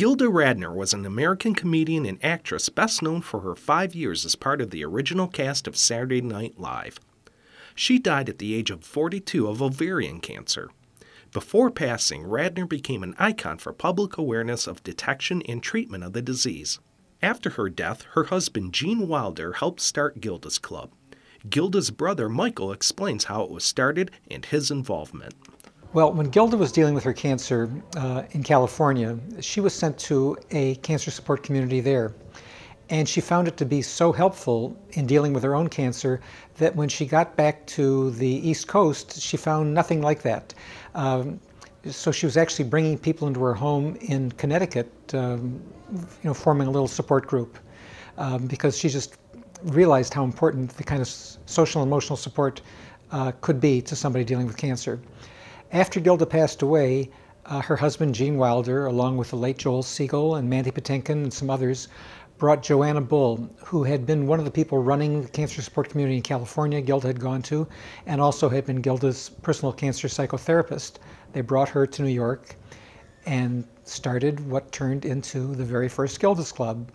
Gilda Radner was an American comedian and actress best known for her 5 years as part of the original cast of Saturday Night Live. She died at the age of 42 of ovarian cancer. Before passing, Radner became an icon for public awareness of detection and treatment of the disease. After her death, her husband Gene Wilder helped start Gilda's Club. Gilda's brother Michael explains how it was started and his involvement. Well, when Gilda was dealing with her cancer in California, she was sent to a cancer support community there. And she found it to be so helpful in dealing with her own cancer that when she got back to the East Coast, she found nothing like that. So she was actually bringing people into her home in Connecticut, forming a little support group, because she just realized how important the kind of social and emotional support could be to somebody dealing with cancer. After Gilda passed away, her husband Gene Wilder, along with the late Joel Siegel and Mandy Patinkin and some others, brought Joanna Bull, who had been one of the people running the cancer support community in California Gilda had gone to, and also had been Gilda's personal cancer psychotherapist. They brought her to New York and started what turned into the very first Gilda's Club.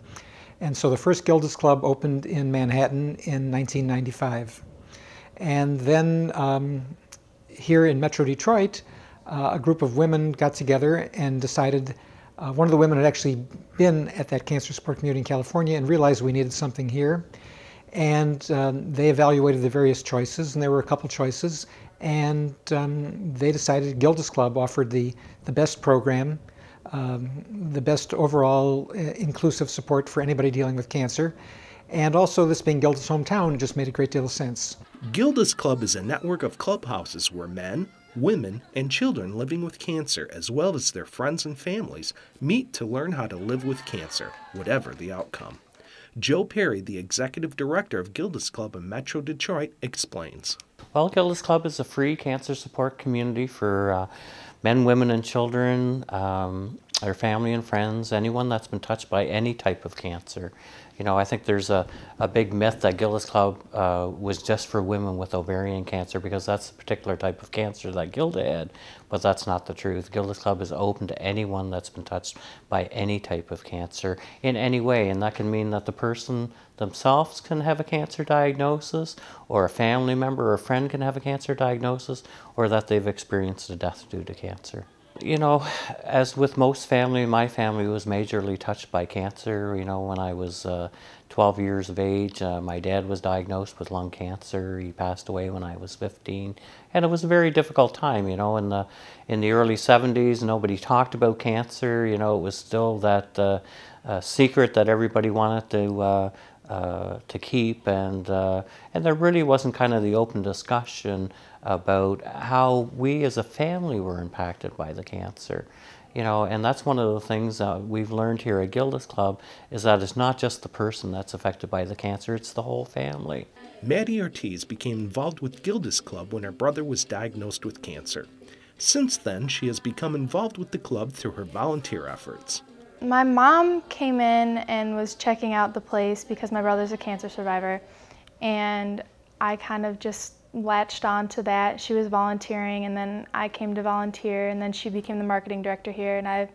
And so the first Gilda's Club opened in Manhattan in 1995. And then here in Metro Detroit, a group of women got together and decided, one of the women had actually been at that cancer support community in California and realized we needed something here. And they evaluated the various choices, and there were a couple choices, and they decided Gilda's Club offered the best program, the best overall inclusive support for anybody dealing with cancer. And also, this being Gilda's hometown just made a great deal of sense. Gilda's Club is a network of clubhouses where men, women, and children living with cancer, as well as their friends and families, meet to learn how to live with cancer, whatever the outcome. Joe Perry, the executive director of Gilda's Club in Metro Detroit, explains. Well, Gilda's Club is a free cancer support community for men, women, and children, their family and friends, anyone that's been touched by any type of cancer. You know, I think there's a big myth that Gilda's Club was just for women with ovarian cancer because that's the particular type of cancer that Gilda had, but that's not the truth. Gilda's Club is open to anyone that's been touched by any type of cancer in any way, and that can mean that the person themselves can have a cancer diagnosis, or a family member or a friend can have a cancer diagnosis, or that they've experienced a death due to cancer. You know, as with most family, my family was majorly touched by cancer. You know, when I was 12 years of age, my dad was diagnosed with lung cancer. He passed away when I was 15, and it was a very difficult time. You know, in the early 70s, nobody talked about cancer. You know, it was still that secret that everybody wanted to keep, and there really wasn't kind of the open discussion about how we as a family were impacted by the cancer. You know, and that's one of the things we've learned here at Gilda's Club, is that it's not just the person that's affected by the cancer, it's the whole family. Maddie Ortiz became involved with Gilda's Club when her brother was diagnosed with cancer. Since then, she has become involved with the club through her volunteer efforts. My mom came in and was checking out the place because my brother's a cancer survivor, and I kind of just latched on to that. She was volunteering, and then I came to volunteer, and then she became the marketing director here, and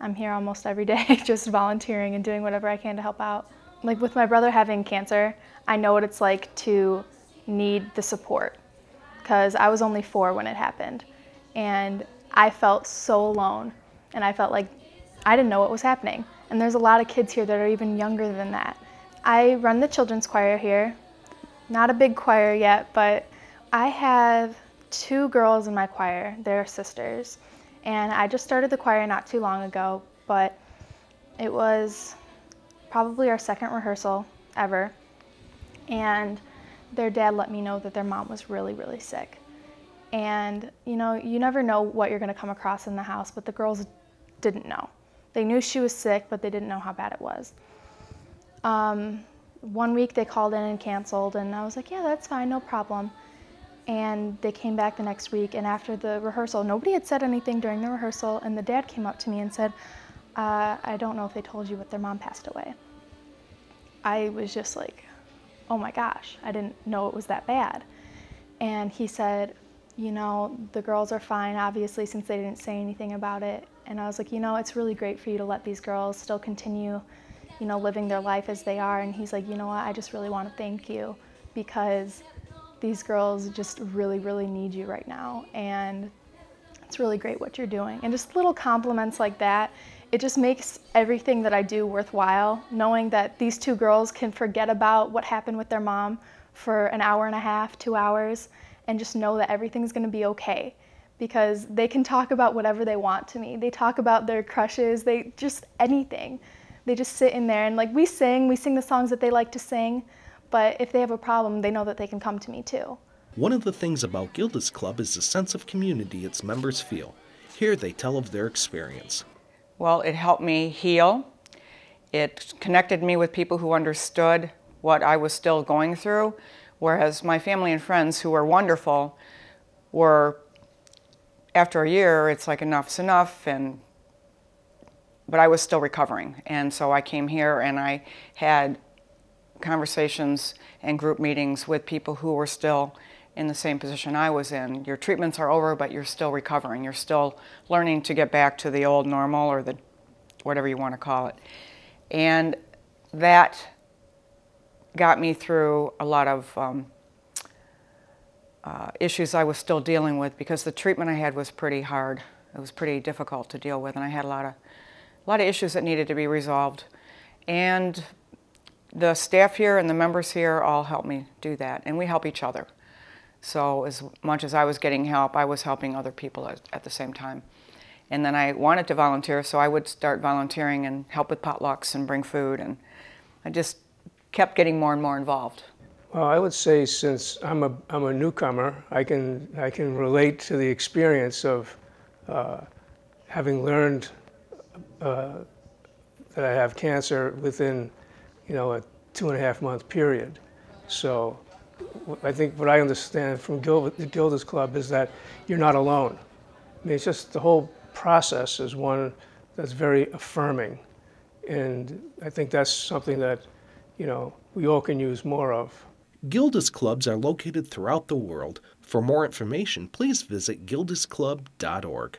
I'm here almost every day just volunteering and doing whatever I can to help out. Like with my brother having cancer, I know what it's like to need the support, because I was only 4 when it happened, and I felt so alone, and I felt like I didn't know what was happening. And there's a lot of kids here that are even younger than that. I run the children's choir here. Not a big choir yet, but I have 2 girls in my choir. They're sisters. And I just started the choir not too long ago, but it was probably our 2nd rehearsal ever. And their dad let me know that their mom was really, really sick. And you know, you never know what you're gonna come across in the house, but the girls didn't know. They knew she was sick, but they didn't know how bad it was. One week they called in and canceled, and I was like, yeah, that's fine, no problem. And they came back the next week, and after the rehearsal, nobody had said anything during the rehearsal, and the dad came up to me and said, I don't know if they told you, but their mom passed away. I was just like, oh my gosh, I didn't know it was that bad. And he said, you know, the girls are fine, obviously, since they didn't say anything about it, And I was like, you know, it's really great for you to let these girls still continue, you know, living their life as they are. And he's like, you know what, I just really want to thank you because these girls just really, really need you right now. And it's really great what you're doing. And just little compliments like that, it just makes everything that I do worthwhile, knowing that these two girls can forget about what happened with their mom for an hour and a half, 2 hours, and just know that everything's gonna be okay. Because they can talk about whatever they want to me. They talk about their crushes, they just anything. They just sit in there and like we sing the songs that they like to sing, but if they have a problem, they know that they can come to me too. One of the things about Gilda's Club is the sense of community its members feel. Here they tell of their experience. Well, it helped me heal. It connected me with people who understood what I was still going through, whereas my family and friends, who were wonderful, were, after a year, it's like enough's enough, but I was still recovering. And so I came here and I had conversations and group meetings with people who were still in the same position I was in. Your treatments are over, but you're still recovering. You're still learning to get back to the old normal, or the whatever you want to call it. And that got me through a lot of issues I was still dealing with, because the treatment I had was pretty hard. It was pretty difficult to deal with, and I had a lot of issues that needed to be resolved. And the staff here and the members here all helped me do that, and we help each other. So as much as I was getting help, I was helping other people at the same time. And then I wanted to volunteer, so I would start volunteering and help with potlucks and bring food, and I just kept getting more and more involved. Well, I would say, since I'm a newcomer, I can relate to the experience of having learned that I have cancer within, you know, a 2.5-month period. So I think what I understand from Gilda's Club is that you're not alone. I mean, it's just the whole process is one that's very affirming. And I think that's something that, you know, we all can use more of. Gilda's clubs are located throughout the world. For more information, please visit gildasclub.org.